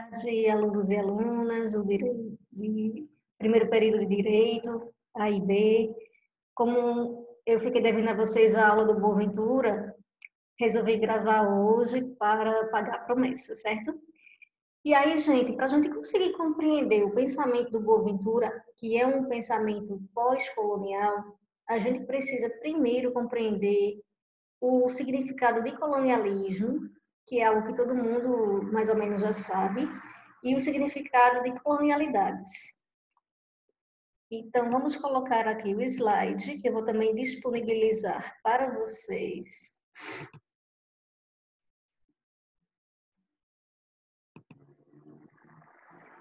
tarde, alunos e alunas de primeiro período de Direito, A e B. Como eu fiquei devendo a vocês a aula do Boaventura, resolvi gravar hoje para pagar a promessa, certo? E aí, gente, para a gente conseguir compreender o pensamento do Boaventura, que é um pensamento pós-colonial, a gente precisa primeiro compreender o significado de colonialismo, que é algo que todo mundo mais ou menos já sabe, e o significado de colonialidades. Então, vamos colocar aqui o slide, que eu vou também disponibilizar para vocês.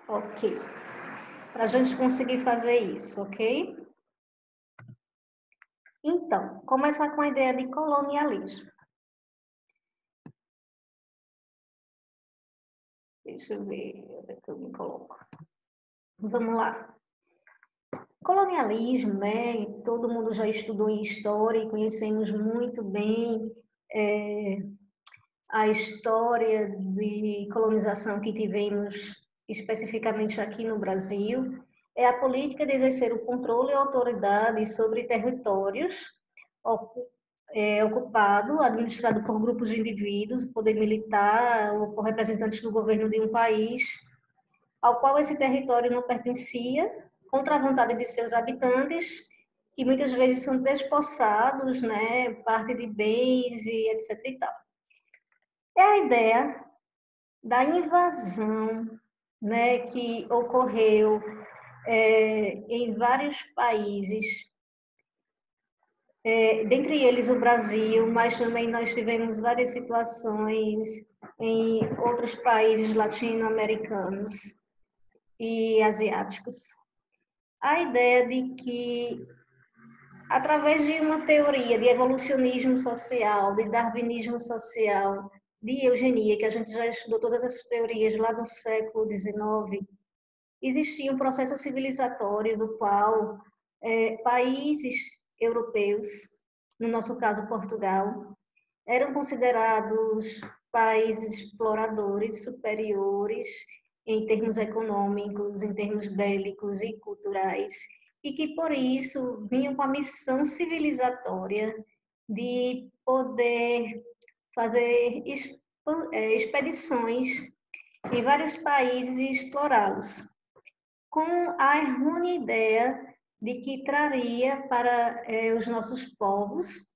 Ok. Para a gente conseguir fazer isso, ok? Então, começar com a ideia de colonialismo. Deixa eu ver onde é que eu me coloco. Vamos lá. Colonialismo, né? Todo mundo já estudou em história e conhecemos muito bem a história de colonização que tivemos especificamente aqui no Brasil. É a política de exercer o controle e autoridade sobre territórios ocupado, administrado por grupos de indivíduos, poder militar ou por representantes do governo de um país, ao qual esse território não pertencia, contra a vontade de seus habitantes, que muitas vezes são despossados, né, parte de bens e etc. e tal. É a ideia da invasão, né, que ocorreu em vários países, dentre eles o Brasil, mas também nós tivemos várias situações em outros países latino-americanos e asiáticos. A ideia de que, através de uma teoria de evolucionismo social, de darwinismo social, de eugenia, que a gente já estudou todas essas teorias lá no século XIX, existia um processo civilizatório do qual países europeus, no nosso caso Portugal, eram considerados países exploradores superiores em termos econômicos, em termos bélicos e culturais, e que por isso vinham com a missão civilizatória de poder fazer expedições em vários países e explorá-los, com a errônea ideia de que traria para os nossos povos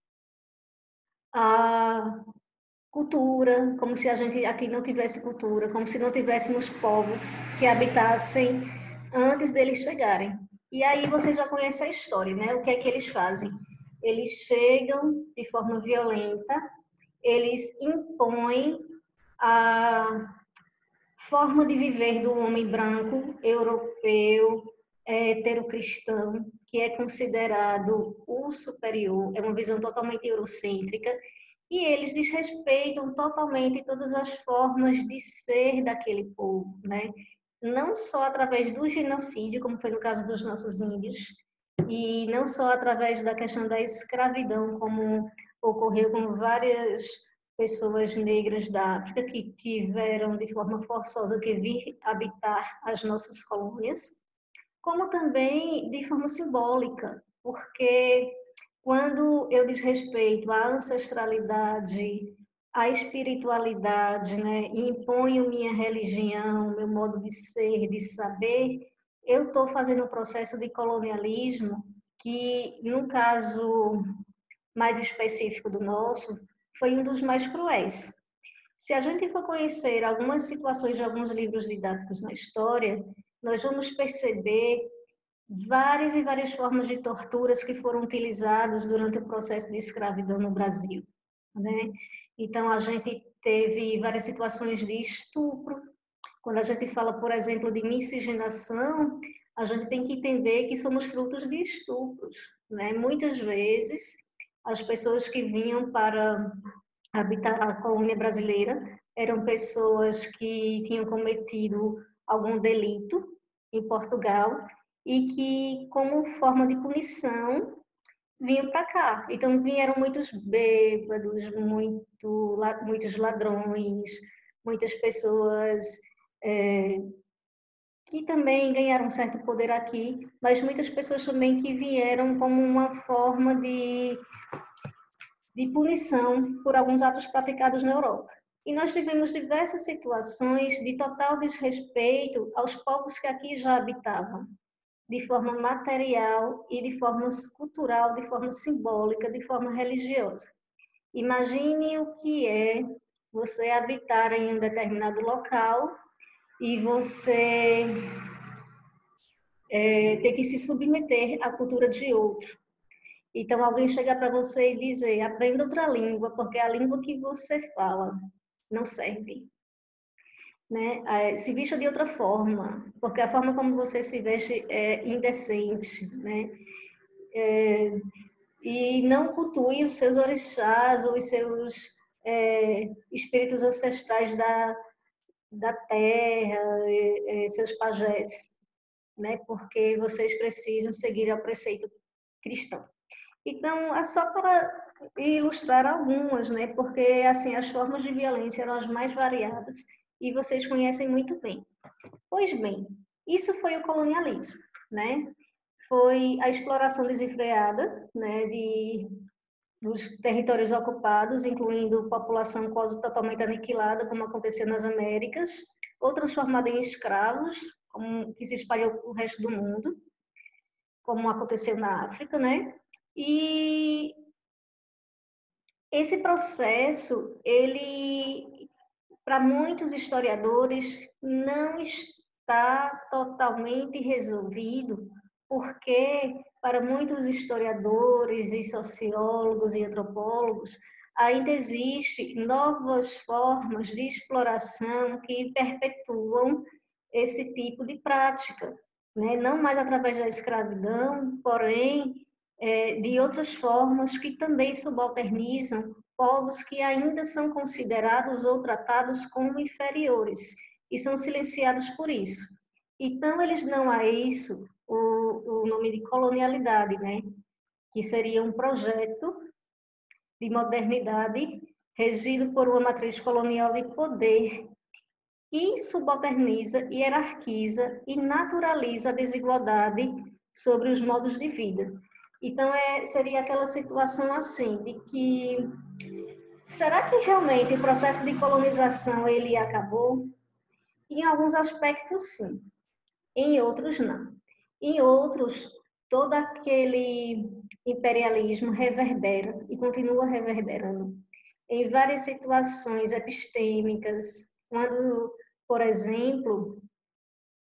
a cultura, como se a gente aqui não tivesse cultura, como se não tivéssemos povos que habitassem antes deles chegarem. E aí vocês já conhecem a história, né? O que é que eles fazem? Eles chegam de forma violenta, eles impõem a forma de viver do homem branco, europeu, heterocristão, que é considerado o superior, é uma visão totalmente eurocêntrica, e eles desrespeitam totalmente todas as formas de ser daquele povo, né? Não só através do genocídio, como foi no caso dos nossos índios, e não só através da questão da escravidão, como ocorreu com várias pessoas negras da África que tiveram de forma forçosa que vir habitar as nossas colônias, como também de forma simbólica, porque quando eu desrespeito a ancestralidade, a espiritualidade, né, e imponho minha religião, meu modo de ser, de saber, eu estou fazendo um processo de colonialismo que, no caso mais específico do nosso, foi um dos mais cruéis. Se a gente for conhecer algumas situações de alguns livros didáticos na história, nós vamos perceber várias e várias formas de torturas que foram utilizadas durante o processo de escravidão no Brasil, né? Então, a gente teve várias situações de estupro. Quando a gente fala, por exemplo, de miscigenação, a gente tem que entender que somos frutos de estupros, né? Muitas vezes, as pessoas que vinham para habitar a colônia brasileira eram pessoas que tinham cometido algum delito em Portugal e que, como forma de punição, vinham para cá. Então, vieram muitos bêbados, muitos ladrões, muitas pessoas que também ganharam um certo poder aqui, mas muitas pessoas também que vieram como uma forma de punição por alguns atos praticados na Europa. E nós tivemos diversas situações de total desrespeito aos povos que aqui já habitavam, de forma material e de forma cultural, de forma simbólica, de forma religiosa. Imagine o que é você habitar em um determinado local e você ter que se submeter à cultura de outro. Então, alguém chegar para você e dizer, aprenda outra língua, porque a língua que você fala não serve. Né? Se vista de outra forma, porque a forma como você se veste é indecente, né? E não cultue os seus orixás ou os seus espíritos ancestrais da terra, seus pajés, né? Porque vocês precisam seguir ao preceito cristão. Então, é só para ilustrar algumas, né? Porque assim as formas de violência eram as mais variadas e vocês conhecem muito bem. Pois bem, isso foi o colonialismo, né? Foi a exploração desenfreada, né, dos territórios ocupados, incluindo população quase totalmente aniquilada, como aconteceu nas Américas, ou transformada em escravos, como que se espalhou para o resto do mundo, como aconteceu na África, né? E esse processo, ele, para muitos historiadores, não está totalmente resolvido, porque para muitos historiadores e sociólogos e antropólogos, ainda existem novas formas de exploração que perpetuam esse tipo de prática, né? Não mais através da escravidão, porém de outras formas que também subalternizam povos que ainda são considerados ou tratados como inferiores e são silenciados por isso. Então, eles dão a isso o nome de colonialidade, né? Que seria um projeto de modernidade regido por uma matriz colonial de poder que subalterniza, hierarquiza e naturaliza a desigualdade sobre os modos de vida. Então, seria aquela situação assim, de que, será que realmente o processo de colonização ele acabou? Em alguns aspectos, sim. Em outros, não. Em outros, todo aquele imperialismo reverbera e continua reverberando. Em várias situações epistêmicas, quando, por exemplo,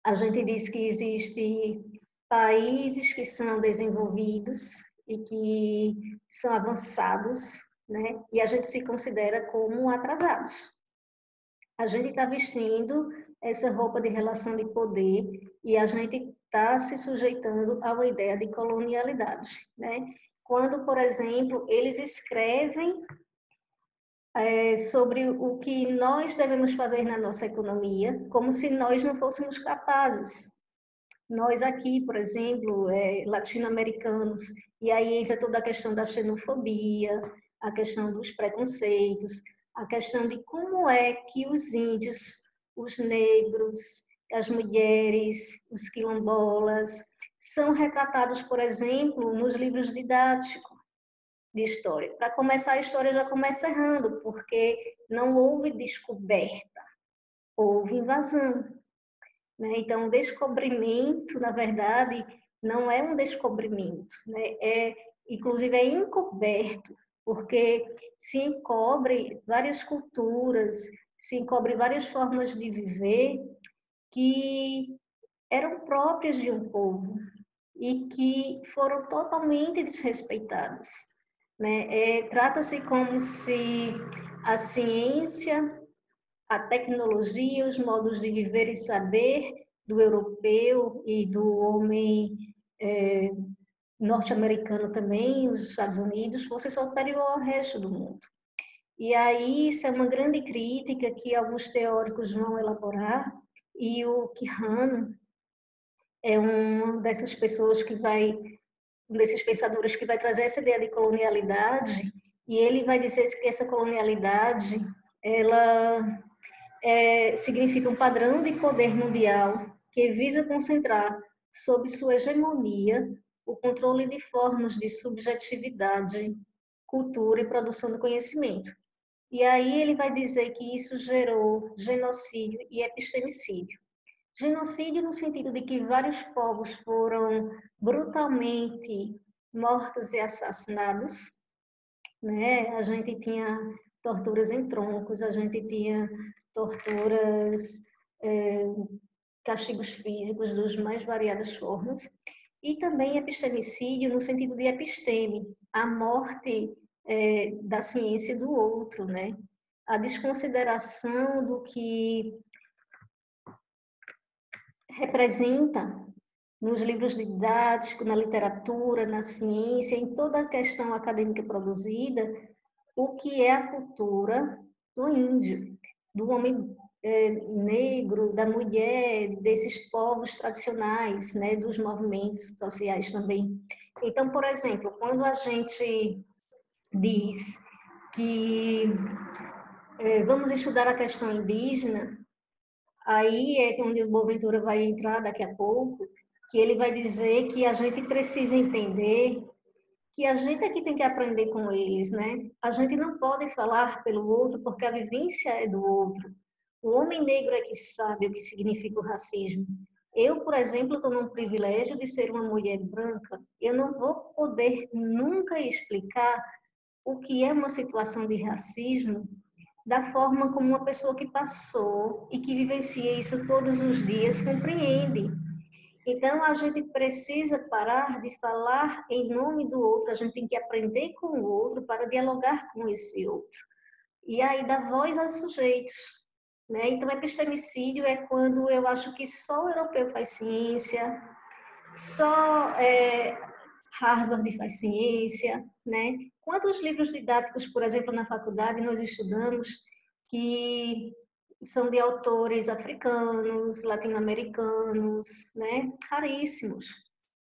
a gente diz que existe países que são desenvolvidos e que são avançados, né? E a gente se considera como atrasados. A gente está vestindo essa roupa de relação de poder e a gente está se sujeitando a uma ideia de colonialidade, né? Quando, por exemplo, eles escrevem sobre o que nós devemos fazer na nossa economia, como se nós não fôssemos capazes. Nós aqui, por exemplo, latino-americanos, e aí entra toda a questão da xenofobia, a questão dos preconceitos, a questão de como é que os índios, os negros, as mulheres, os quilombolas, são retratados, por exemplo, nos livros didáticos de história. Para começar, a história já começa errando, porque não houve descoberta, houve invasão. Né? Então, o descobrimento, na verdade, não é um descobrimento, né? Inclusive é encoberto, porque se encobre várias culturas, se encobre várias formas de viver que eram próprias de um povo e que foram totalmente desrespeitadas. Né? Trata-se como se a ciência, a tecnologia, os modos de viver e saber do europeu e do homem norte-americano também, os Estados Unidos, fosse superior ao resto do mundo. E aí isso é uma grande crítica que alguns teóricos vão elaborar, e o Quijano é uma dessas pessoas que vai, um desses pensadores que vai trazer essa ideia de colonialidade, e ele vai dizer que essa colonialidade, ela significa um padrão de poder mundial que visa concentrar sob sua hegemonia o controle de formas de subjetividade, cultura e produção do conhecimento. E aí ele vai dizer que isso gerou genocídio e epistemicídio. Genocídio no sentido de que vários povos foram brutalmente mortos e assassinados, né? A gente tinha torturas em troncos, a gente tinha torturas, castigos físicos dos mais variadas formas, e também epistemicídio no sentido de episteme, a morte da ciência do outro, né? A desconsideração do que representa nos livros didáticos, na literatura, na ciência, em toda a questão acadêmica produzida, o que é a cultura do índio, do homem negro, da mulher, desses povos tradicionais, né, dos movimentos sociais também. Então, por exemplo, quando a gente diz que vamos estudar a questão indígena, aí é onde o Boaventura vai entrar daqui a pouco, que ele vai dizer que a gente precisa entender que a gente é que tem que aprender com eles, né? A gente não pode falar pelo outro porque a vivência é do outro. O homem negro é que sabe o que significa o racismo. Eu, por exemplo, estou num privilégio de ser uma mulher branca. Eu não vou poder nunca explicar o que é uma situação de racismo da forma como uma pessoa que passou e que vivencia isso todos os dias compreende. Então, a gente precisa parar de falar em nome do outro, a gente tem que aprender com o outro para dialogar com esse outro. E aí, dar voz aos sujeitos. Né? Então, epistemicídio é quando eu acho que só o europeu faz ciência, só Harvard faz ciência, né? Quantos livros didáticos, por exemplo, na faculdade nós estudamos que são de autores africanos, latino-americanos, né? Raríssimos,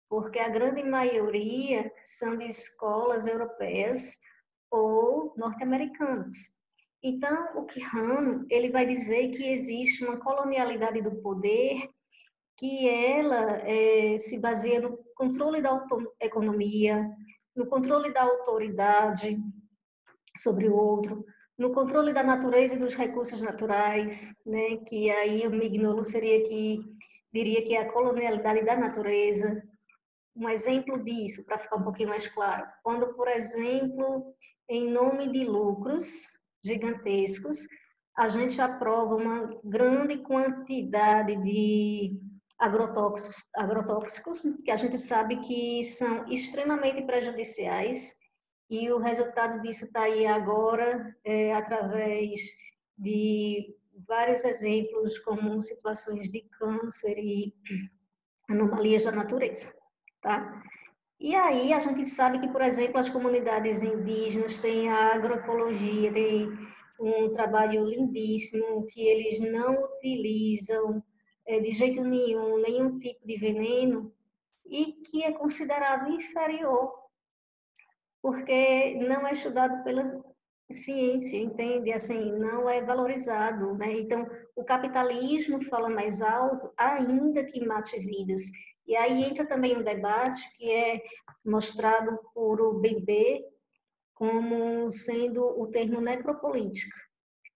porque a grande maioria são de escolas europeias ou norte-americanas. Então, o Quijano, ele vai dizer que existe uma colonialidade do poder que ela se baseia no controle da economia, no controle da autoridade sobre o outro, no controle da natureza e dos recursos naturais, né? Que aí o Mignolo seria que diria que é a colonialidade da natureza. Um exemplo disso, para ficar um pouquinho mais claro, quando, por exemplo, em nome de lucros gigantescos, a gente aprova uma grande quantidade de agrotóxicos, que a gente sabe que são extremamente prejudiciais, e o resultado disso está aí agora, através de vários exemplos, como situações de câncer e anomalias da natureza, tá? E aí a gente sabe que, por exemplo, as comunidades indígenas têm a agroecologia, tem um trabalho lindíssimo, que eles não utilizam de jeito nenhum tipo de veneno, e que é considerado inferior, porque não é estudado pela ciência, entende? Assim, não é valorizado, né? Então, o capitalismo fala mais alto, ainda que mate vidas. E aí entra também um debate que é mostrado por o BB como sendo o termo necropolítica.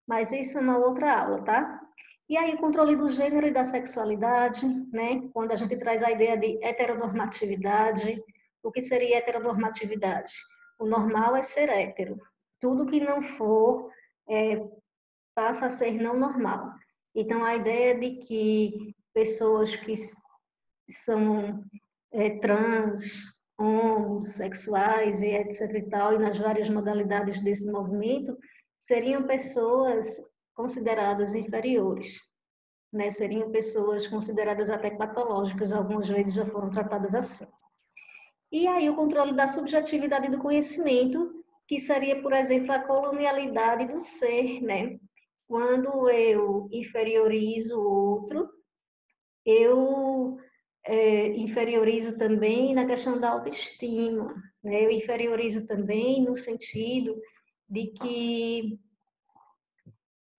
Mas isso é uma outra aula, tá? E aí o controle do gênero e da sexualidade, né? Quando a gente traz a ideia de heteronormatividade, o que seria heteronormatividade? O normal é ser hétero. Tudo que não for passa a ser não normal. Então, a ideia de que pessoas que são trans, homossexuais e etc e tal, e nas várias modalidades desse movimento, seriam pessoas consideradas inferiores, né? Seriam pessoas consideradas até patológicas, algumas vezes já foram tratadas assim. E aí o controle da subjetividade do conhecimento, que seria, por exemplo, a colonialidade do ser, né? Quando eu inferiorizo o outro, eu inferiorizo também na questão da autoestima, né? Eu inferiorizo também no sentido de que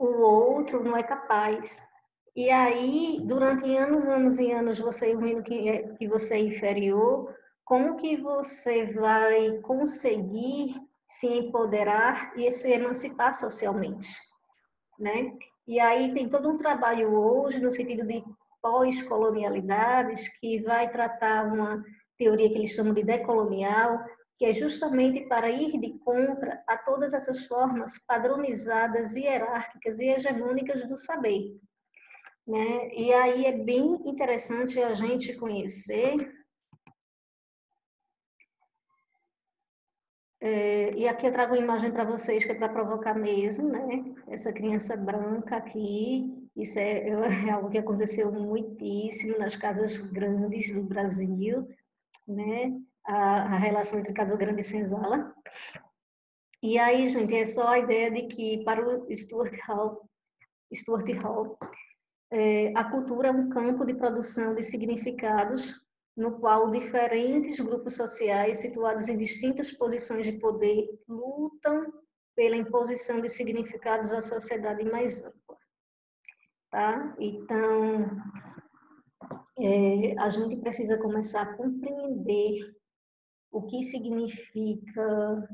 o outro não é capaz. E aí, durante anos, anos e anos, você vendo que você é inferior, como que você vai conseguir se empoderar e se emancipar socialmente, né? E aí tem todo um trabalho hoje no sentido de pós-colonialidades que vai tratar uma teoria que eles chamam de decolonial, que é justamente para ir de contra a todas essas formas padronizadas, hierárquicas e hegemônicas do saber, né? E aí é bem interessante a gente conhecer. E aqui eu trago uma imagem para vocês que é para provocar mesmo, né? Essa criança branca aqui, isso é algo que aconteceu muitíssimo nas casas grandes do Brasil, né? A relação entre Casa Grande e Senzala. E aí, gente, é só a ideia de que para o Stuart Hall, a cultura é um campo de produção de significados no qual diferentes grupos sociais situados em distintas posições de poder lutam pela imposição de significados à sociedade mais ampla, tá? Então, a gente precisa começar a compreender o que significa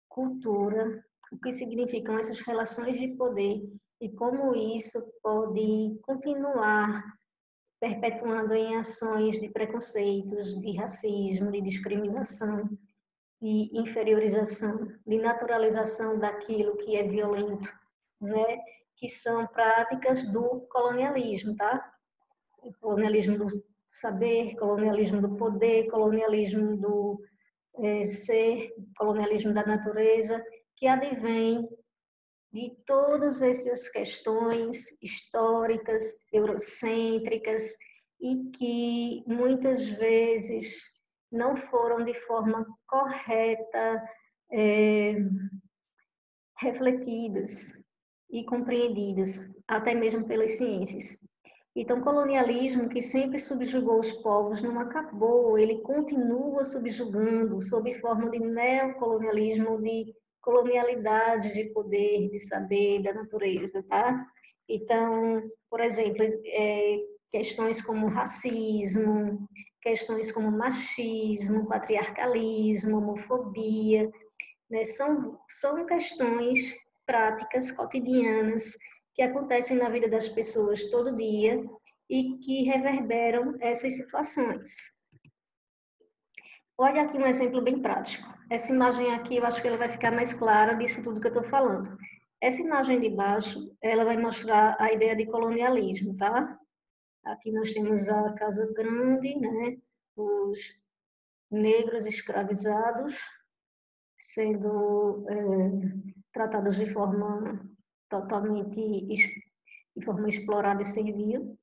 cultura, o que significam essas relações de poder e como isso pode continuar perpetuando em ações de preconceitos, de racismo, de discriminação, de inferiorização, de naturalização daquilo que é violento, né? Que são práticas do colonialismo, tá? O colonialismo do saber, colonialismo do poder, colonialismo do ser, colonialismo da natureza, que advém de todas essas questões históricas, eurocêntricas, e que muitas vezes não foram de forma correta refletidas e compreendidas, até mesmo pelas ciências. Então, o colonialismo, que sempre subjugou os povos, não acabou, ele continua subjugando, sob forma de neocolonialismo, de colonialidade de poder, de saber, da natureza, tá? Então, por exemplo, questões como racismo, questões como machismo, patriarcalismo, homofobia, né? São questões práticas, cotidianas, que acontecem na vida das pessoas todo dia e que reverberam essas situações. Olha aqui um exemplo bem prático. Essa imagem aqui, eu acho que ela vai ficar mais clara disso tudo que eu estou falando. Essa imagem de baixo, ela vai mostrar a ideia de colonialismo, tá? Aqui nós temos a Casa Grande, né? Os negros escravizados sendo tratados de forma totalmente de forma explorada e servil.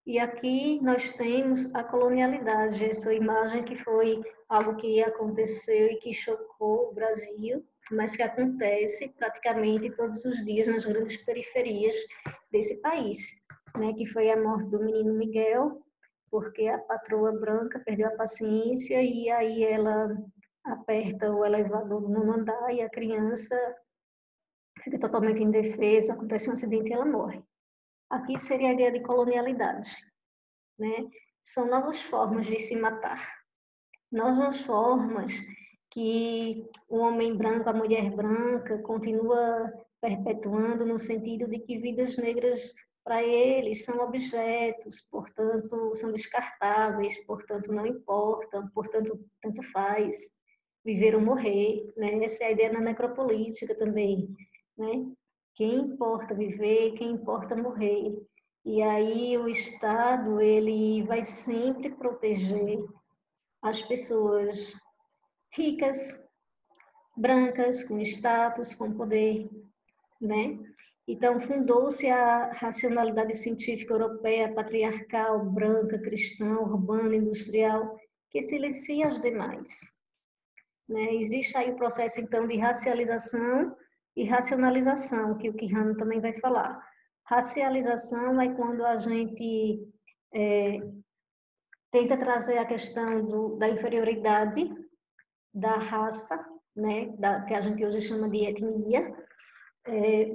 E aqui nós temos a colonialidade, essa imagem que foi algo que aconteceu e que chocou o Brasil, mas que acontece praticamente todos os dias nas grandes periferias desse país, né? Que foi a morte do menino Miguel, porque a patroa branca perdeu a paciência e aí ela aperta o elevador no nono andar e a criança fica totalmente indefesa, acontece um acidente e ela morre. Aqui seria a ideia de colonialidade, né? São novas formas de se matar, novas formas que o homem branco, a mulher branca continua perpetuando no sentido de que vidas negras para eles são objetos, portanto são descartáveis, portanto não importam, portanto tanto faz viver ou morrer, né? Essa é a ideia da necropolítica também, né? Quem importa viver, quem importa morrer. E aí o Estado, ele vai sempre proteger as pessoas ricas, brancas, com status, com poder, né? Então, fundou-se a racionalidade científica europeia, patriarcal, branca, cristã, urbana, industrial, que silencia as demais, né? Existe aí o processo, então, de racialização e racionalização, que o Quijano também vai falar. Racialização é quando a gente tenta trazer a questão da inferioridade da raça, né, que a gente hoje chama de etnia,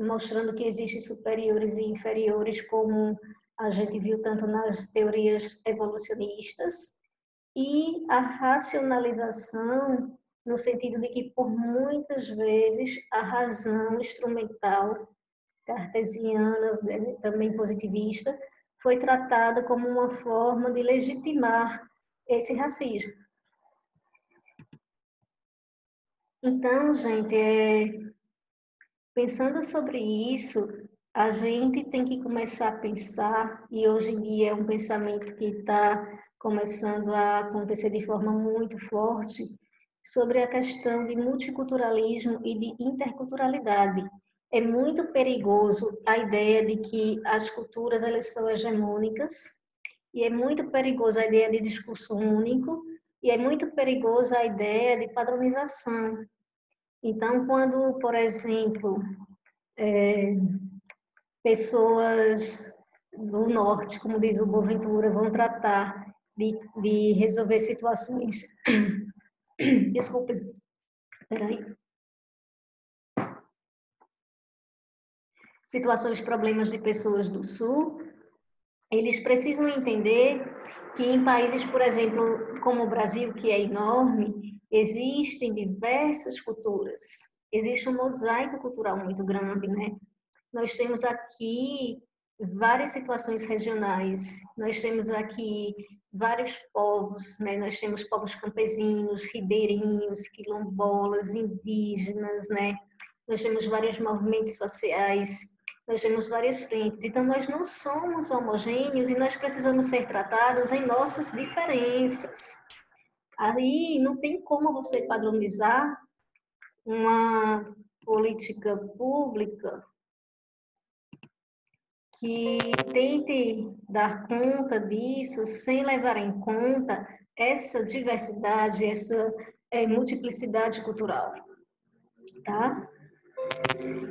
mostrando que existem superiores e inferiores, como a gente viu tanto nas teorias evolucionistas, e a racionalização, no sentido de que, por muitas vezes, a razão instrumental cartesiana, também positivista, foi tratada como uma forma de legitimar esse racismo. Então, gente, pensando sobre isso, a gente tem que começar a pensar, e hoje em dia é um pensamento que está começando a acontecer de forma muito forte, sobre a questão de multiculturalismo e de interculturalidade. É muito perigoso a ideia de que as culturas elas são hegemônicas, e é muito perigoso a ideia de discurso único, e é muito perigoso a ideia de padronização. Então, quando, por exemplo, pessoas do norte, como diz o Boaventura, vão tratar de resolver situações. Desculpe, peraí. Situações, problemas de pessoas do sul, eles precisam entender que em países, por exemplo, como o Brasil, que é enorme, existem diversas culturas. Existe um mosaico cultural muito grande, né? Nós temos aqui várias situações regionais, nós temos aqui vários povos, né? Nós temos povos campesinos, ribeirinhos, quilombolas, indígenas, né? Nós temos vários movimentos sociais, nós temos várias frentes. Então, nós não somos homogêneos e nós precisamos ser tratados em nossas diferenças. Aí não tem como você padronizar uma política pública que tente dar conta disso sem levar em conta essa diversidade, essa multiplicidade cultural, tá?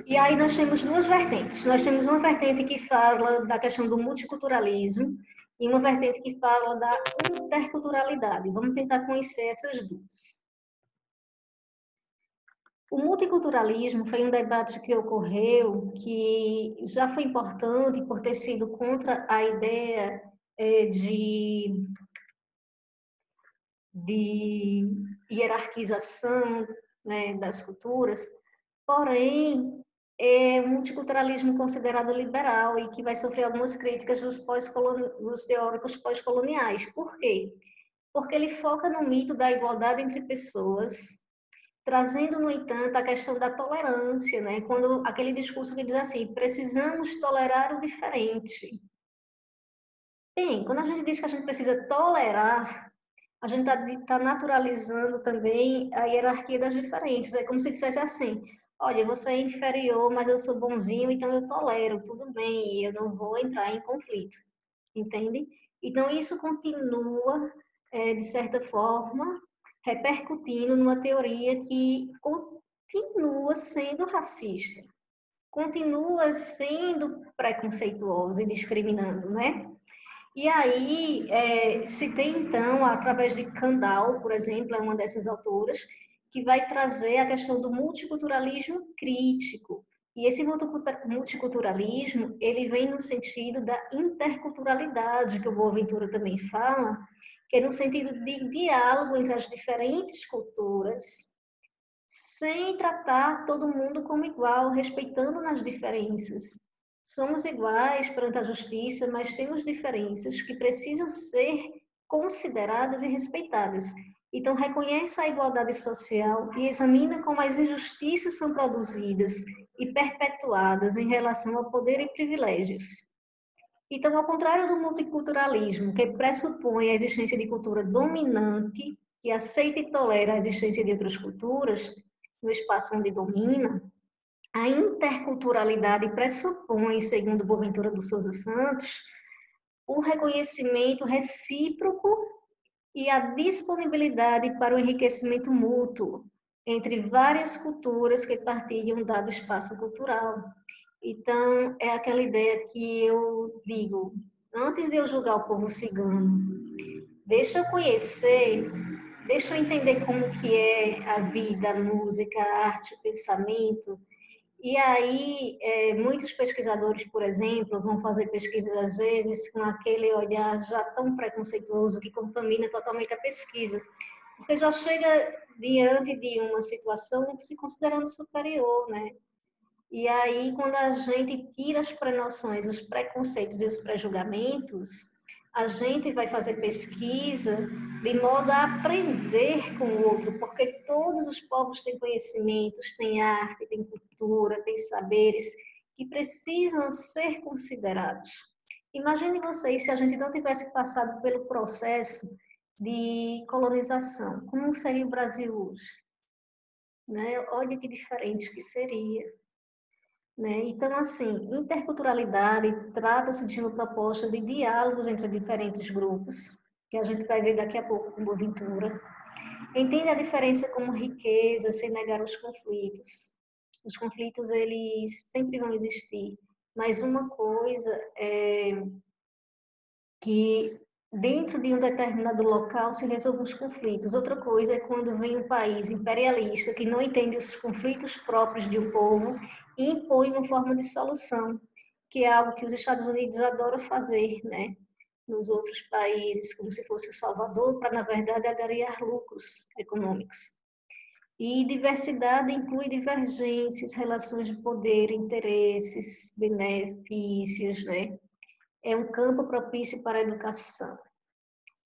E aí nós temos duas vertentes. Nós temos uma vertente que fala da questão do multiculturalismo e uma vertente que fala da interculturalidade. Vamos tentar conhecer essas duas. O multiculturalismo foi um debate que ocorreu, que já foi importante por ter sido contra a ideia de hierarquização, né, das culturas, porém, é um multiculturalismo considerado liberal e que vai sofrer algumas críticas dos teóricos pós-coloniais. Por quê? Porque ele foca no mito da igualdade entre pessoas, trazendo, no entanto, a questão da tolerância, né? Quando aquele discurso que diz assim, precisamos tolerar o diferente. Bem, quando a gente diz que a gente precisa tolerar, a gente está naturalizando também a hierarquia das diferenças. É como se dissesse assim, olha, você é inferior, mas eu sou bonzinho, então eu tolero, tudo bem, eu não vou entrar em conflito, entende? Então, isso continua, de certa forma, repercutindo numa teoria que continua sendo racista, continua sendo preconceituosa e discriminando, né? E aí, se tem então, através de Kandal, por exemplo, é uma dessas autoras, que vai trazer a questão do multiculturalismo crítico. E esse multiculturalismo, ele vem no sentido da interculturalidade, que o Boaventura também fala, que é no sentido de diálogo entre as diferentes culturas, sem tratar todo mundo como igual, respeitando nas diferenças. Somos iguais perante a justiça, mas temos diferenças que precisam ser consideradas e respeitadas. Então, reconhece a igualdade social e examina como as injustiças são produzidas e perpetuadas em relação ao poder e privilégios. Então, ao contrário do multiculturalismo, que pressupõe a existência de cultura dominante, que aceita e tolera a existência de outras culturas no espaço onde domina, a interculturalidade pressupõe, segundo Boaventura dos Souza Santos, o reconhecimento recíproco e a disponibilidade para o enriquecimento mútuo entre várias culturas que partilham um dado espaço cultural. Então, é aquela ideia que eu digo, antes de eu julgar o povo cigano, deixa eu conhecer, deixa eu entender como que é a vida, a música, a arte, o pensamento, E aí, muitos pesquisadores, por exemplo, vão fazer pesquisas, às vezes, com aquele olhar já tão preconceituoso que contamina totalmente a pesquisa, porque já chega diante de uma situação se considerando superior, né? E aí, quando a gente tira as prenoções, os preconceitos e os pré-julgamentos, a gente vai fazer pesquisa de modo a aprender com o outro, porque todos os povos têm conhecimentos, têm arte, têm cultura, têm saberes que precisam ser considerados. Imagine vocês se a gente não tivesse passado pelo processo de colonização, como seria o Brasil hoje? Né? Olha que diferente que seria. Né? Então, assim, interculturalidade trata-se de uma proposta de diálogos entre diferentes grupos, que a gente vai ver daqui a pouco com Boaventura. Entende a diferença como riqueza, sem negar os conflitos. Os conflitos, eles sempre vão existir, mas uma coisa é que dentro de um determinado local se resolvem os conflitos. Outra coisa é quando vem um país imperialista que não entende os conflitos próprios de um povo e impõe uma forma de solução, que é algo que os Estados Unidos adoram fazer, né? Nos outros países, como se fosse o Salvador, para, na verdade, agregar lucros econômicos. E diversidade inclui divergências, relações de poder, interesses, benefícios, né? É um campo propício para a educação.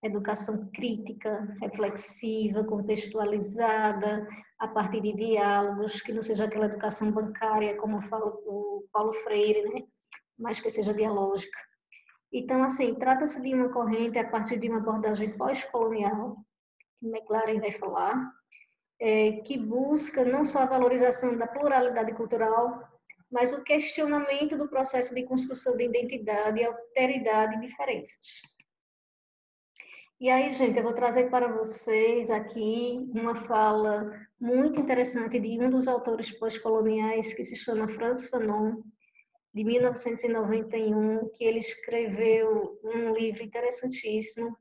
Educação crítica, reflexiva, contextualizada, a partir de diálogos, que não seja aquela educação bancária, como fala o Paulo Freire, né? Mas que seja dialógica. Então, assim, trata-se de uma corrente a partir de uma abordagem pós-colonial, que McLaren vai falar, que busca não só a valorização da pluralidade cultural, mas o questionamento do processo de construção de identidade, alteridade e diferenças. E aí, gente, eu vou trazer para vocês aqui uma fala muito interessante de um dos autores pós-coloniais, que se chama Frantz Fanon, de 1991, que ele escreveu um livro interessantíssimo.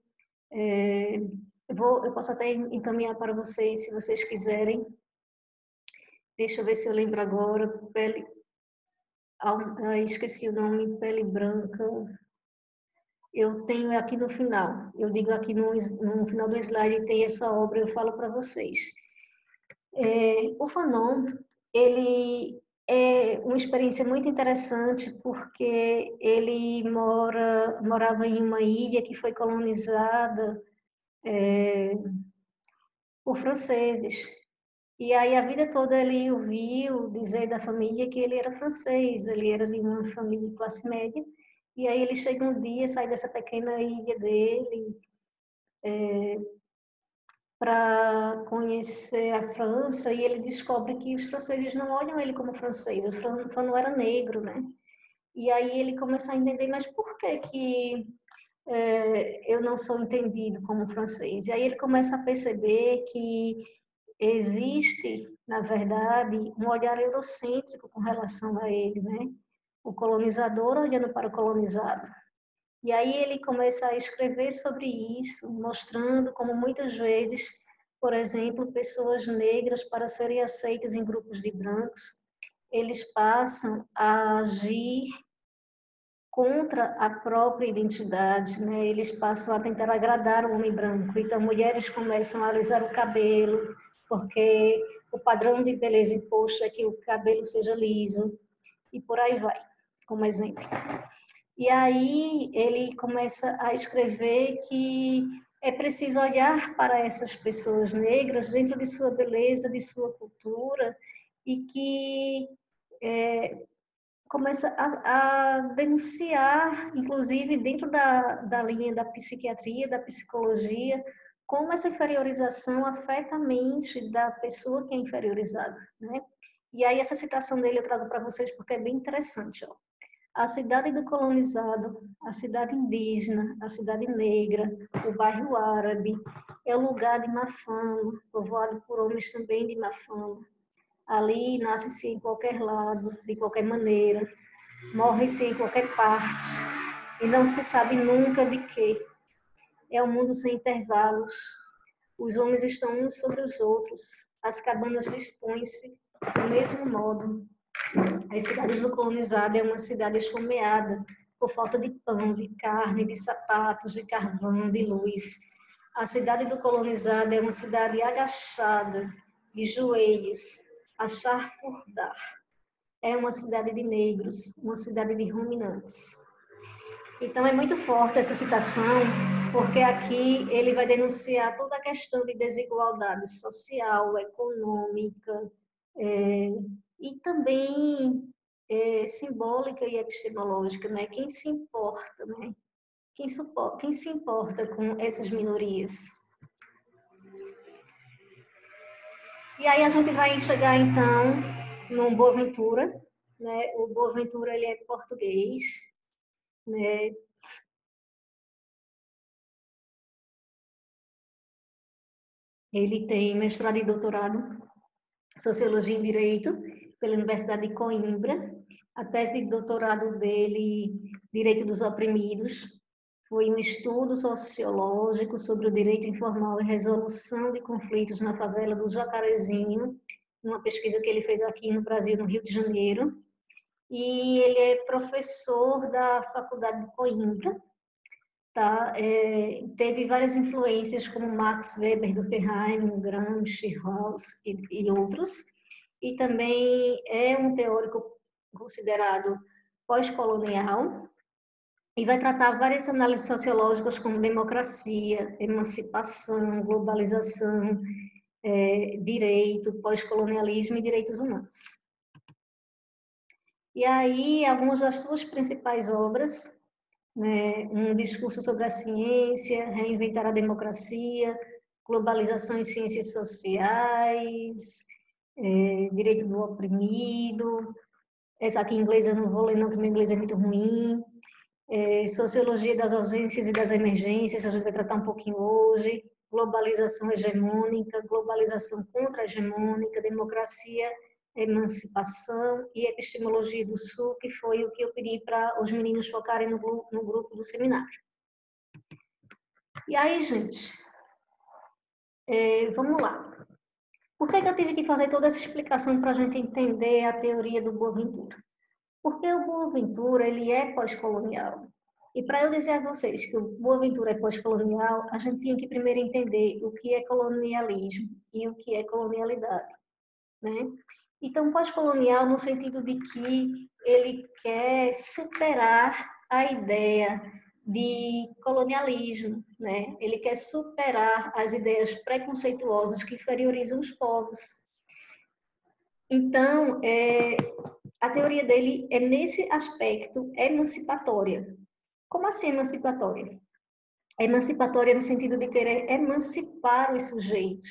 Eu posso até encaminhar para vocês, se vocês quiserem. Deixa eu ver se eu lembro agora. Esqueci o nome, Pele Branca. Eu tenho aqui no final. Eu digo aqui no final do slide, tem essa obra, eu falo para vocês. O Fanon, ele é uma experiência muito interessante porque ele morava em uma ilha que foi colonizada por franceses. E aí a vida toda ele ouviu dizer da família que ele era francês, ele era de uma família de classe média. E aí ele chega um dia, sai dessa pequena ilha dele para conhecer a França e ele descobre que os franceses não olham ele como francês, o Fanon era negro, né? E aí ele começa a entender, mas por que que eu não sou entendido como francês? E aí ele começa a perceber que existe, na verdade, um olhar eurocêntrico com relação a ele, né? O colonizador olhando para o colonizado. E aí ele começa a escrever sobre isso, mostrando como muitas vezes, por exemplo, pessoas negras, para serem aceitas em grupos de brancos, eles passam a agir contra a própria identidade, né? Eles passam a tentar agradar o homem branco. Então, mulheres começam a alisar o cabelo, porque o padrão de beleza imposto é que o cabelo seja liso, e por aí vai, como exemplo. E aí ele começa a escrever que é preciso olhar para essas pessoas negras dentro de sua beleza, de sua cultura, e que começa a denunciar, inclusive dentro da linha da psiquiatria, da psicologia, como essa inferiorização afeta a mente da pessoa que é inferiorizada, né? E aí essa citação dele eu trago para vocês porque é bem interessante, ó. A cidade do colonizado, a cidade indígena, a cidade negra, o bairro árabe, é o lugar de má fama, povoado por homens também de má fama. Ali nasce-se em qualquer lado, de qualquer maneira, morre-se em qualquer parte, e não se sabe nunca de quê. É um mundo sem intervalos. Os homens estão uns sobre os outros, as cabanas dispõem-se do mesmo modo. As cidades do colonizado é uma cidade esfomeada por falta de pão, de carne, de sapatos, de carvão, de luz. A cidade do colonizado é uma cidade agachada, de joelhos, a charfurdar. É uma cidade de negros, uma cidade de ruminantes. Então, é muito forte essa citação, porque aqui ele vai denunciar toda a questão de desigualdade social, econômica, e também simbólica e epistemológica, né? Quem se importa, né? Quem se importa com essas minorias? E aí a gente vai chegar, então, no Boaventura, né? O Boaventura, ele é português, né? Ele tem mestrado e doutorado em Sociologia em Direito pela Universidade de Coimbra. A tese de doutorado dele, Direito dos Oprimidos, foi um estudo sociológico sobre o direito informal e resolução de conflitos na favela do Jacarezinho, uma pesquisa que ele fez aqui no Brasil, no Rio de Janeiro. E ele é professor da Faculdade de Coimbra, tá? Teve várias influências, como Max Weber, Durkheim, Gramsci, Rawls e outros. E também é um teórico considerado pós-colonial, e vai tratar várias análises sociológicas como democracia, emancipação, globalização, direito, pós-colonialismo e direitos humanos. E aí, algumas das suas principais obras, né, um discurso sobre a ciência, reinventar a democracia, globalização e ciências sociais, direito do oprimido, essa aqui em inglês eu não vou ler não, porque meu inglês é muito ruim, Sociologia das ausências e das emergências, a gente vai tratar um pouquinho hoje, globalização hegemônica, globalização contra-hegemônica, democracia, emancipação e epistemologia do Sul, que foi o que eu pedi para os meninos focarem no grupo do seminário. E aí, gente, vamos lá. Por que eu tive que fazer toda essa explicação para a gente entender a teoria do Boaventura? Porque o Boaventura, ele é pós-colonial. E para eu dizer a vocês que o Boaventura é pós-colonial, a gente tinha que primeiro entender o que é colonialismo e o que é colonialidade, né? Então, pós-colonial no sentido de que ele quer superar a ideia de colonialismo, né? Ele quer superar as ideias preconceituosas que inferiorizam os povos. Então, a teoria dele é nesse aspecto emancipatória. Como assim emancipatória? Emancipatória no sentido de querer emancipar os sujeitos,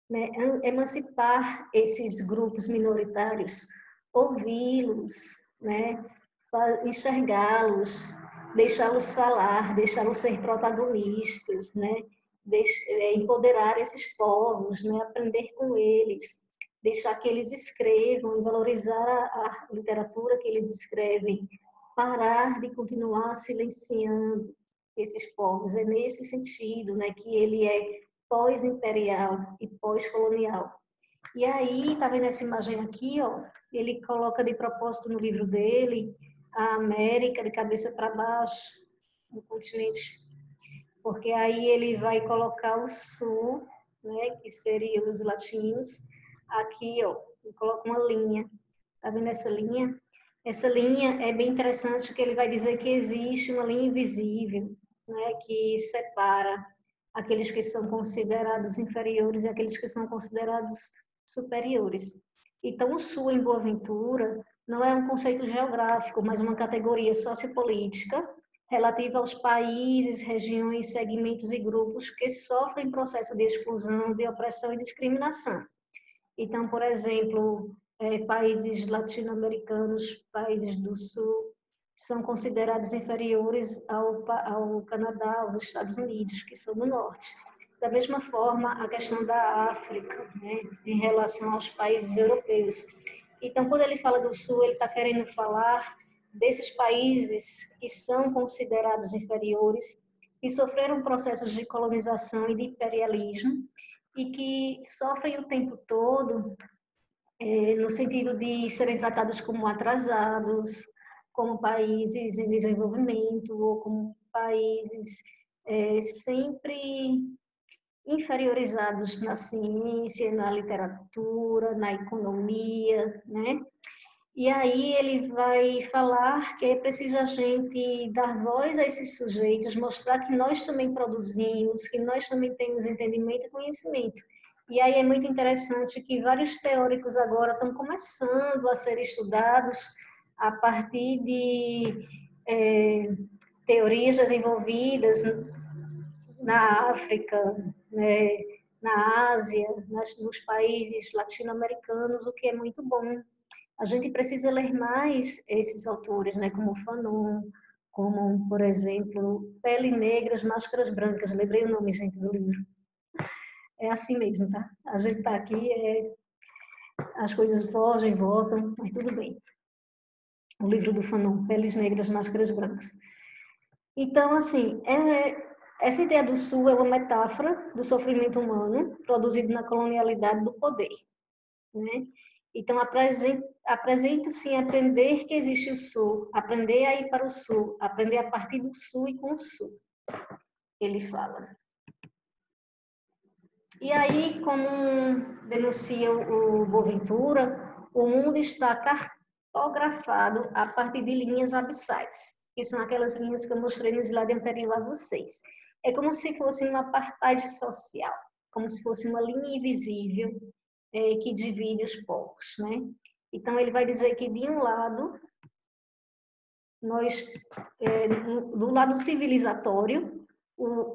né? Emancipar esses grupos minoritários, ouvi-los, né? Enxergá-los, deixá-los falar, deixá-los ser protagonistas, né? Empoderar esses povos, né? Aprender com eles, deixar que eles escrevam e valorizar a literatura que eles escrevem, parar de continuar silenciando esses povos. É nesse sentido, né, que ele é pós-imperial e pós-colonial. E aí, tá vendo essa imagem aqui, ó? Ele coloca de propósito no livro dele a América de cabeça para baixo, no continente, porque aí ele vai colocar o Sul, né, que seriam os latinos, aqui, ó, ele coloca uma linha. Tá vendo essa linha? Essa linha é bem interessante, porque ele vai dizer que existe uma linha invisível, né, que separa aqueles que são considerados inferiores e aqueles que são considerados superiores. Então, o Sul em Boaventura não é um conceito geográfico, mas uma categoria sociopolítica relativa aos países, regiões, segmentos e grupos que sofrem processo de exclusão, de opressão e discriminação. Então, por exemplo, países latino-americanos, países do Sul, são considerados inferiores ao Canadá, aos Estados Unidos, que são do Norte. Da mesma forma, a questão da África, né, em relação aos países europeus. Então, quando ele fala do Sul, ele está querendo falar desses países que são considerados inferiores, que sofreram processos de colonização e de imperialismo, e que sofrem o tempo todo no sentido de serem tratados como atrasados, como países em desenvolvimento, ou como países sempre inferiorizados na ciência, na literatura, na economia, né? E aí ele vai falar que é preciso a gente dar voz a esses sujeitos, mostrar que nós também produzimos, que nós também temos entendimento e conhecimento. E aí é muito interessante que vários teóricos agora estão começando a ser estudados a partir de teorias desenvolvidas na África, né, na Ásia, nos países latino-americanos, o que é muito bom. A gente precisa ler mais esses autores, né, como Fanon, como, por exemplo, Pele Negras, Máscaras Brancas. Lembrei o nome, gente, do livro. É assim mesmo, tá? A gente está aqui, as coisas fogem, voltam, mas tudo bem. O livro do Fanon, Peles Negras, Máscaras Brancas. Então, assim, essa ideia do Sul é uma metáfora do sofrimento humano produzido na colonialidade do poder, né? Então, apresenta-se em aprender que existe o Sul, aprender a ir para o Sul, aprender a partir do Sul e com o Sul, ele fala. E aí, como denuncia o Boaventura, o mundo está cartografado a partir de linhas abissais, que são aquelas linhas que eu mostrei no slide anterior a vocês. É como se fosse uma apartheid social, como se fosse uma linha invisível que divide os povos, né? Então, ele vai dizer que, de um lado, do lado civilizatório,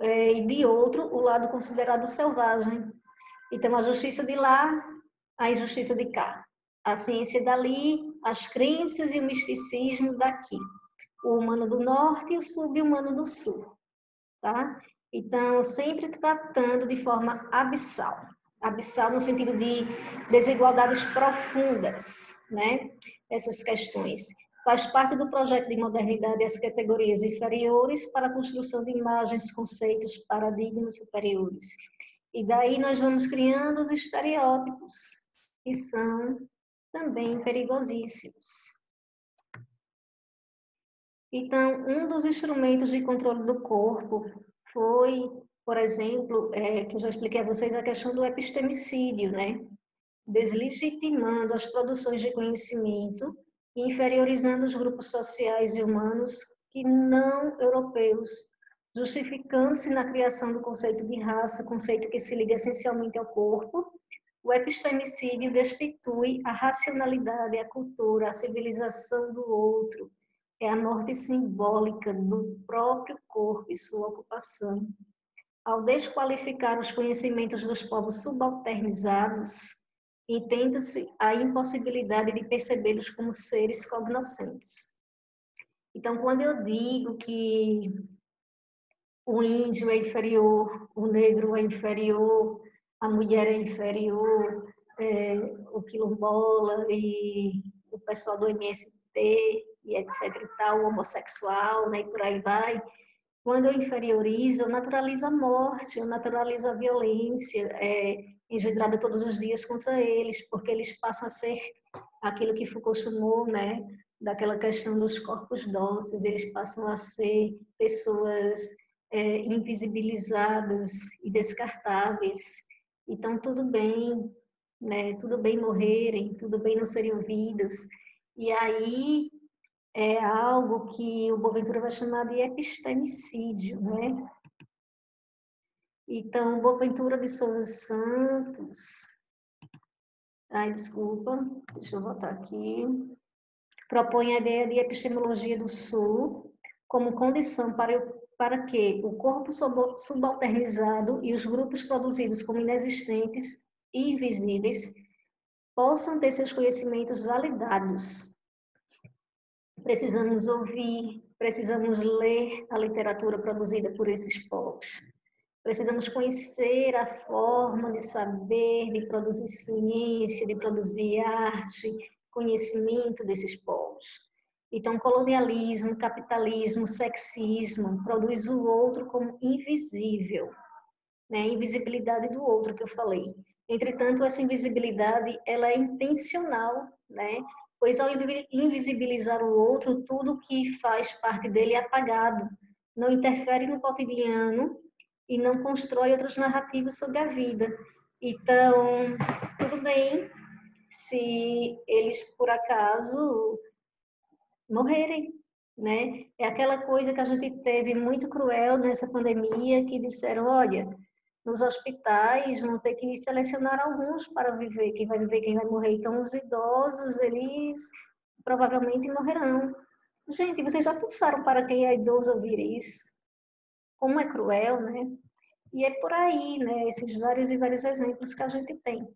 e de outro, o lado considerado selvagem. Então, a justiça de lá, a injustiça de cá. A ciência dali, as crenças e o misticismo daqui. O humano do norte e o sub-humano do sul, tá? Então, sempre tratando de forma abissal. Abissal no sentido de desigualdades profundas, né? Essas questões. Faz parte do projeto de modernidade as categorias inferiores para a construção de imagens, conceitos, paradigmas superiores. E daí nós vamos criando os estereótipos, que são também perigosíssimos. Então, um dos instrumentos de controle do corpo foi, por exemplo, que eu já expliquei a vocês, a questão do epistemicídio, né? Deslegitimando as produções de conhecimento e inferiorizando os grupos sociais e humanos que não europeus, justificando-se na criação do conceito de raça, conceito que se liga essencialmente ao corpo. O epistemicídio destitui a racionalidade, a cultura, a civilização do outro. É a morte simbólica do próprio corpo e sua ocupação. Ao desqualificar os conhecimentos dos povos subalternizados, entende-se a impossibilidade de percebê-los como seres cognoscentes. Então, quando eu digo que o índio é inferior, o negro é inferior, a mulher é inferior, o quilombola e o pessoal do MST e etc e tal, o homossexual, né, e por aí vai. Quando eu inferiorizo, eu naturalizo a morte, eu naturalizo a violência engendrada todos os dias contra eles, porque eles passam a ser aquilo que Foucault chamou, né, daquela questão dos corpos dóceis, eles passam a ser pessoas invisibilizadas e descartáveis. Então, tudo bem, né, tudo bem morrerem, tudo bem não serem ouvidas. E aí é algo que o Boaventura vai chamar de epistemicídio, né? Então, Boaventura de Souza Santos, desculpa, deixa eu voltar aqui, propõe a ideia de epistemologia do sul como condição para que o corpo subalternizado e os grupos produzidos como inexistentes e invisíveis possam ter seus conhecimentos validados. Precisamos ouvir, precisamos ler a literatura produzida por esses povos. Precisamos conhecer a forma de saber, de produzir ciência, de produzir arte, conhecimento desses povos. Então, colonialismo, capitalismo, sexismo produz o outro como invisível, né? Invisibilidade do outro que eu falei. Entretanto, essa invisibilidade, ela é intencional, né? Pois ao invisibilizar o outro, tudo que faz parte dele é apagado, não interfere no cotidiano e não constrói outras narrativas sobre a vida. Então, tudo bem se eles, por acaso, morrerem, né? É aquela coisa que a gente teve muito cruel nessa pandemia, que disseram, olha, nos hospitais vão ter que selecionar alguns para viver, quem vai viver, quem vai morrer. Então, os idosos, eles provavelmente morrerão. Gente, vocês já pensaram para quem é idoso ouvir isso? Como é cruel, né? E é por aí, né? Esses vários e vários exemplos que a gente tem.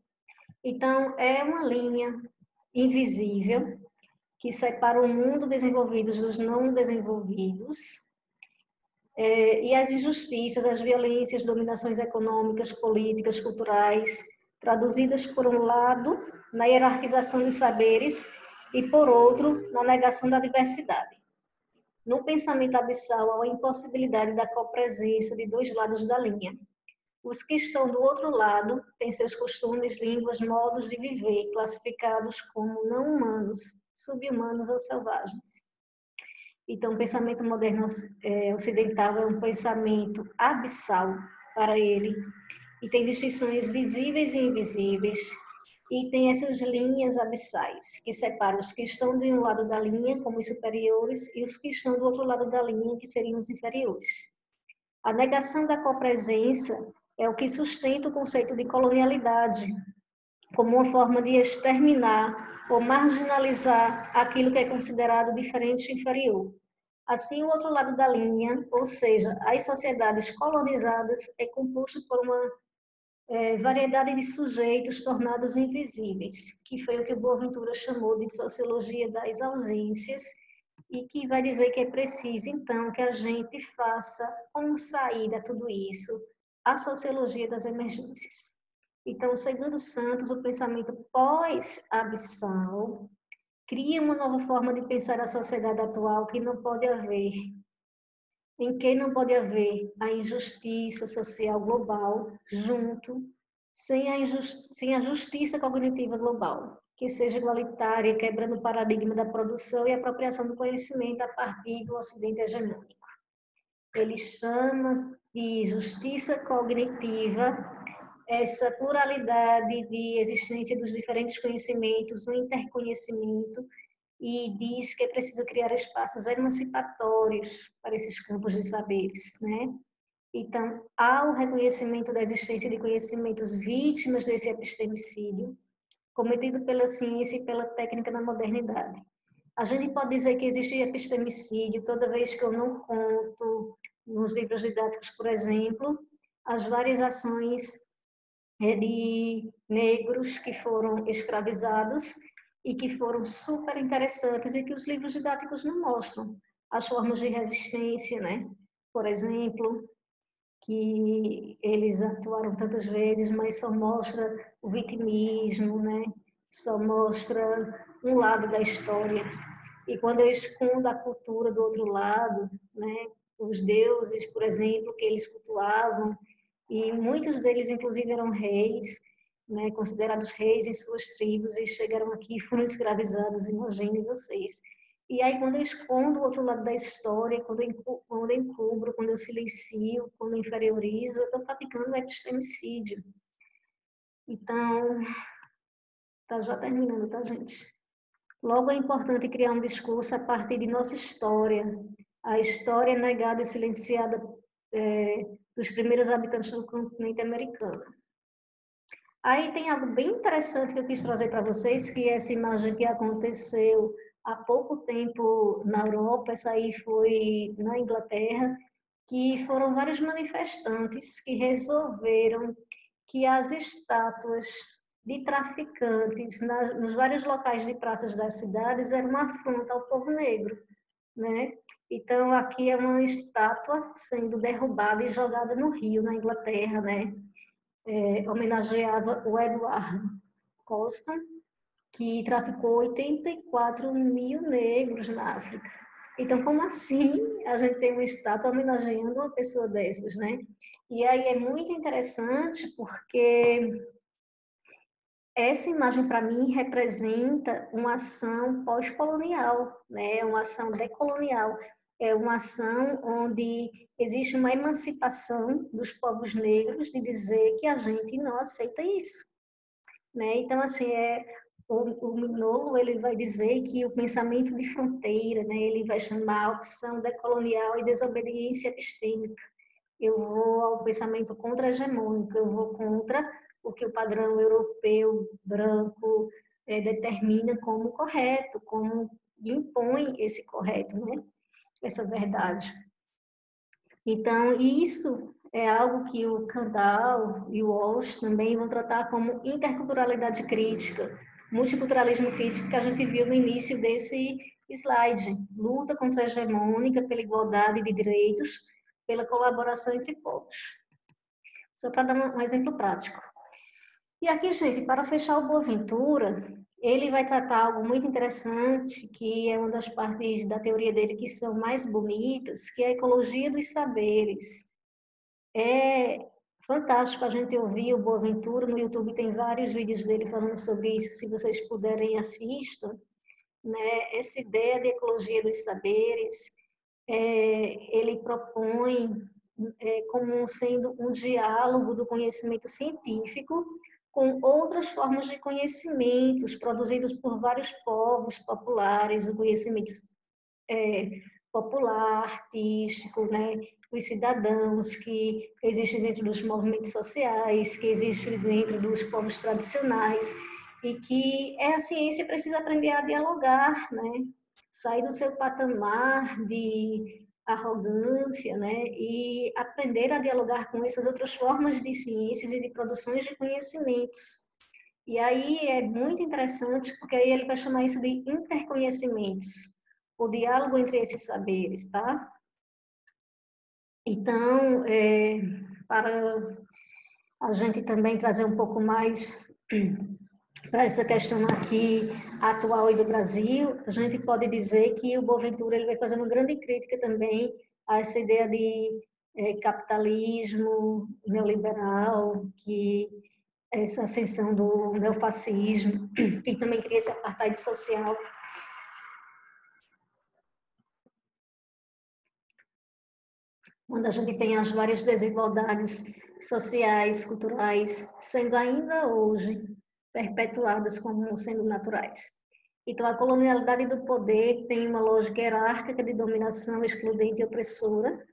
Então, é uma linha invisível que separa o mundo desenvolvido dos não desenvolvidos, e as injustiças, as violências, dominações econômicas, políticas, culturais, traduzidas por um lado na hierarquização dos saberes e por outro na negação da diversidade. No pensamento abissal, há a impossibilidade da copresença de dois lados da linha. Os que estão do outro lado têm seus costumes, línguas, modos de viver, classificados como não humanos, subhumanos ou selvagens. Então, o pensamento moderno ocidental é um pensamento abissal para ele, e tem distinções visíveis e invisíveis, e tem essas linhas abissais, que separam os que estão de um lado da linha, como os superiores, e os que estão do outro lado da linha, que seriam os inferiores. A negação da copresença é o que sustenta o conceito de colonialidade, como uma forma de exterminar ou marginalizar aquilo que é considerado diferente e inferior. Assim, o outro lado da linha, ou seja, as sociedades colonizadas, é composto por uma variedade de sujeitos tornados invisíveis, que foi o que o Boaventura chamou de sociologia das ausências, e que vai dizer que é preciso, então, que a gente faça, como saída a tudo isso, a sociologia das emergências. Então, segundo Santos, o pensamento pós-abissal cria uma nova forma de pensar a sociedade atual que não pode haver, em que não pode haver a injustiça social global junto, sem a justiça cognitiva global, que seja igualitária, quebrando o paradigma da produção e apropriação do conhecimento a partir do Ocidente hegemônico. Ele chama de justiça cognitiva essa pluralidade de existência dos diferentes conhecimentos, o interconhecimento, e diz que é preciso criar espaços emancipatórios para esses campos de saberes, né? Então, há o reconhecimento da existência de conhecimentos vítimas desse epistemicídio, cometido pela ciência e pela técnica na modernidade. A gente pode dizer que existe epistemicídio toda vez que eu não conto, nos livros didáticos, por exemplo, as várias ações de negros que foram escravizados e que foram super interessantes e que os livros didáticos não mostram. As formas de resistência, né? Por exemplo, que eles atuaram tantas vezes, mas só mostra o vitimismo, né? Só mostra um lado da história. E quando eu escondo a cultura do outro lado, né? Os deuses, por exemplo, que eles cultuavam, e muitos deles, inclusive, eram reis, né, considerados reis em suas tribos, e chegaram aqui e foram escravizados, imaginem vocês. E aí, quando eu escondo o outro lado da história, quando eu encubro, quando eu silencio, quando eu inferiorizo, eu estou praticando o epistemicídio. Então, tá já terminando, tá, gente? Logo, é importante criar um discurso a partir de nossa história. A história negada e silenciada dos primeiros habitantes do continente americano. Aí tem algo bem interessante que eu quis trazer para vocês, que é essa imagem que aconteceu há pouco tempo na Europa, essa aí foi na Inglaterra, que foram vários manifestantes que resolveram que as estátuas de traficantes nos vários locais de praças das cidades eram uma afronta ao povo negro, né? Então, aqui é uma estátua sendo derrubada e jogada no rio, na Inglaterra, né? Homenageava o Edward Colston, que traficou 84 mil negros na África. Então, como assim a gente tem uma estátua homenageando uma pessoa dessas, né? E aí é muito interessante porque essa imagem, para mim, representa uma ação pós-colonial, né? Uma ação decolonial. É uma ação onde existe uma emancipação dos povos negros de dizer que a gente não aceita isso, né? Então, assim, o Mignolo, ele vai dizer que o pensamento de fronteira, né? Ele vai chamar a opção decolonial e desobediência epistêmica. Eu vou ao pensamento contra-hegemônico, eu vou contra o que o padrão europeu branco determina como correto, como impõe esse correto, né? Essa verdade. Então, isso é algo que o Kandel e o Walsh também vão tratar como interculturalidade crítica, multiculturalismo crítico, que a gente viu no início desse slide. Luta contra a hegemônica pela igualdade de direitos, pela colaboração entre povos. Só para dar um exemplo prático. E aqui, gente, para fechar o Boaventura, ele vai tratar algo muito interessante, que é uma das partes da teoria dele que são mais bonitas, que é a ecologia dos saberes. É fantástico a gente ouvir o Boaventura, no YouTube tem vários vídeos dele falando sobre isso, se vocês puderem, assistam. Né? Essa ideia de ecologia dos saberes, ele propõe como sendo um diálogo do conhecimento científico com outras formas de conhecimentos produzidos por vários povos populares, o conhecimento popular, artístico, né? Os cidadãos que existem dentro dos movimentos sociais, que existem dentro dos povos tradicionais, e que a ciência precisa aprender a dialogar, né? Sair do seu patamar de arrogância, né? E aprender a dialogar com essas outras formas de ciências e de produções de conhecimentos. E aí é muito interessante, porque aí ele vai chamar isso de interconhecimentos, o diálogo entre esses saberes, tá? Então, para a gente também trazer um pouco mais para essa questão aqui atual e do Brasil, a gente pode dizer que o Boaventura ele vai fazer uma grande crítica também a essa ideia de capitalismo neoliberal, que essa ascensão do neofascismo, que também cria esse apartheid social. Quando a gente tem as várias desigualdades sociais, culturais, sendo ainda hoje perpetuadas como sendo naturais. Então, a colonialidade do poder tem uma lógica hierárquica de dominação excludente e opressora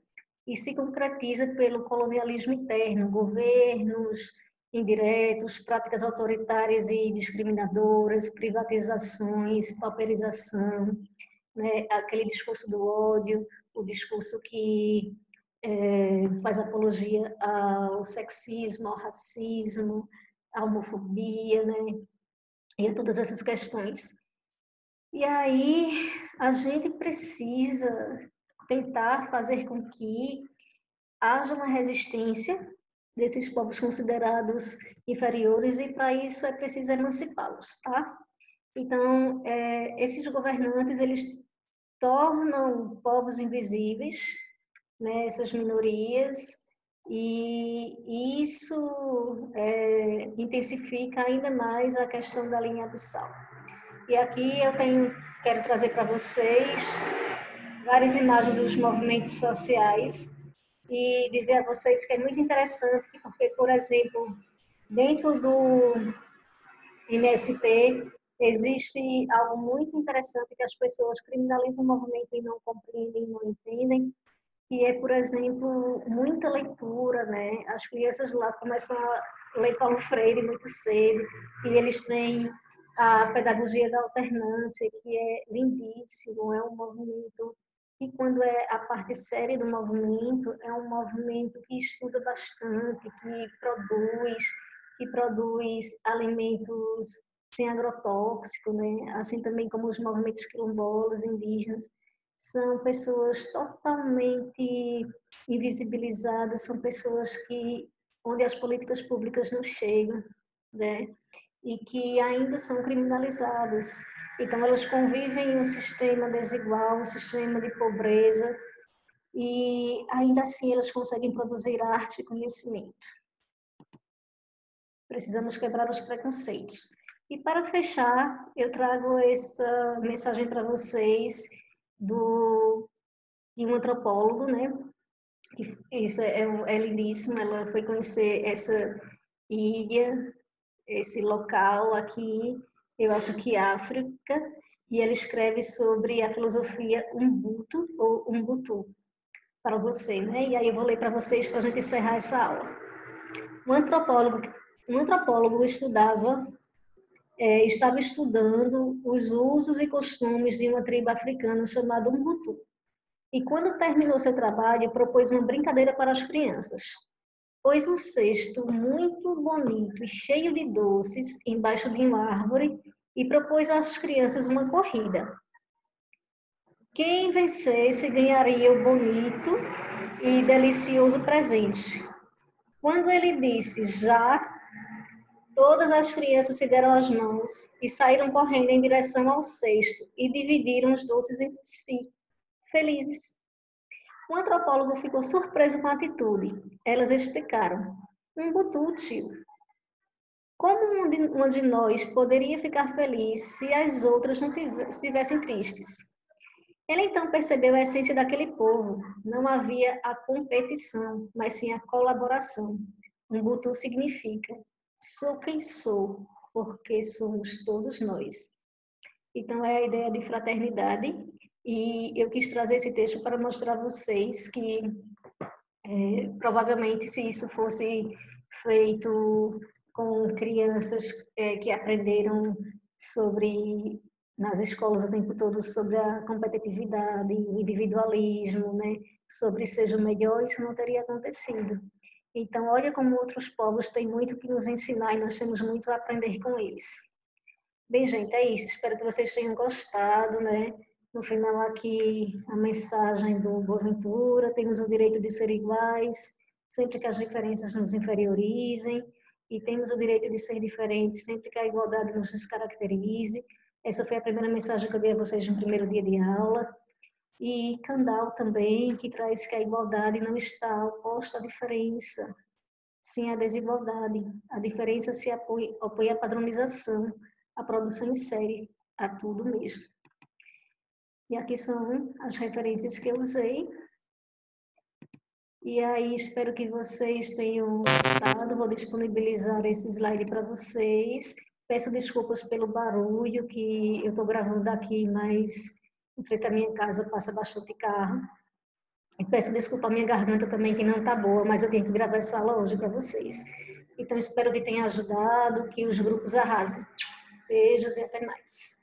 e se concretiza pelo colonialismo interno, governos indiretos, práticas autoritárias e discriminadoras, privatizações, pauperização, né? Aquele discurso do ódio, o discurso que faz apologia ao sexismo, ao racismo, à homofobia, né? E a todas essas questões. E aí a gente precisa tentar fazer com que haja uma resistência desses povos considerados inferiores e para isso é preciso emancipá-los, tá? Então, esses governantes, eles tornam povos invisíveis, né, essas minorias, e isso intensifica ainda mais a questão da linha abissal. E aqui quero trazer para vocês várias imagens dos movimentos sociais e dizer a vocês que é muito interessante, porque, por exemplo, dentro do MST existe algo muito interessante que as pessoas criminalizam o movimento e não compreendem, não entendem, que é, por exemplo, muita leitura, né? As crianças lá começam a ler Paulo Freire muito cedo, e eles têm a pedagogia da alternância, que é lindíssimo, é um movimento que, quando é a parte séria do movimento, é um movimento que estuda bastante, que produz alimentos sem agrotóxico, né? Assim também como os movimentos quilombolas, indígenas, são pessoas totalmente invisibilizadas, são pessoas onde as políticas públicas não chegam, né? E que ainda são criminalizadas. Então, elas convivem em um sistema desigual, um sistema de pobreza, e ainda assim elas conseguem produzir arte e conhecimento. Precisamos quebrar os preconceitos. E para fechar, eu trago essa mensagem para vocês de um antropólogo, né? Isso é lindíssimo. Ela foi conhecer essa ilha, esse local aqui, eu acho que África, e ela escreve sobre a filosofia Ubuntu ou Ubuntu para você, né? E aí eu vou ler para vocês para a gente encerrar essa aula. Um antropólogo, um antropólogo estava estudando os usos e costumes de uma tribo africana chamada Ubuntu. E quando terminou seu trabalho, propôs uma brincadeira para as crianças. Pôs um cesto muito bonito e cheio de doces embaixo de uma árvore e propôs às crianças uma corrida. Quem vencesse ganharia o bonito e delicioso presente. Quando ele disse já, todas as crianças se deram as mãos e saíram correndo em direção ao cesto e dividiram os doces entre si, felizes. O antropólogo ficou surpreso com a atitude. Elas explicaram. Ubuntu, tio. Como uma de nós poderia ficar feliz se as outras não estivessem tristes? Ele então percebeu a essência daquele povo. Não havia a competição, mas sim a colaboração. Ubuntu significa sou quem sou, porque somos todos nós. Então é a ideia de fraternidade e eu quis trazer esse texto para mostrar a vocês que provavelmente se isso fosse feito com crianças que aprenderam sobre nas escolas o tempo todo sobre a competitividade, o individualismo, né? Sobre seja o melhor, isso não teria acontecido. Então, olha como outros povos têm muito que nos ensinar e nós temos muito a aprender com eles. Bem, gente, é isso. Espero que vocês tenham gostado, né? No final aqui a mensagem do Boaventura, temos o direito de ser iguais, sempre que as diferenças nos inferiorizem, e temos o direito de ser diferentes, sempre que a igualdade nos descaracterize. Essa foi a primeira mensagem que eu dei a vocês no primeiro dia de aula. E Kandal também, que traz que a igualdade não está oposta à diferença, sim à desigualdade. A diferença se opõe à padronização, à produção em série, a tudo mesmo. E aqui são as referências que eu usei. E aí, espero que vocês tenham gostado. Vou disponibilizar esse slide para vocês. Peço desculpas pelo barulho que eu estou gravando aqui, mas em frente à minha casa passa bastante carro. E peço desculpa à minha garganta também, que não está boa, mas eu tenho que gravar essa aula hoje para vocês. Então, espero que tenha ajudado, que os grupos arrasem. Beijos e até mais.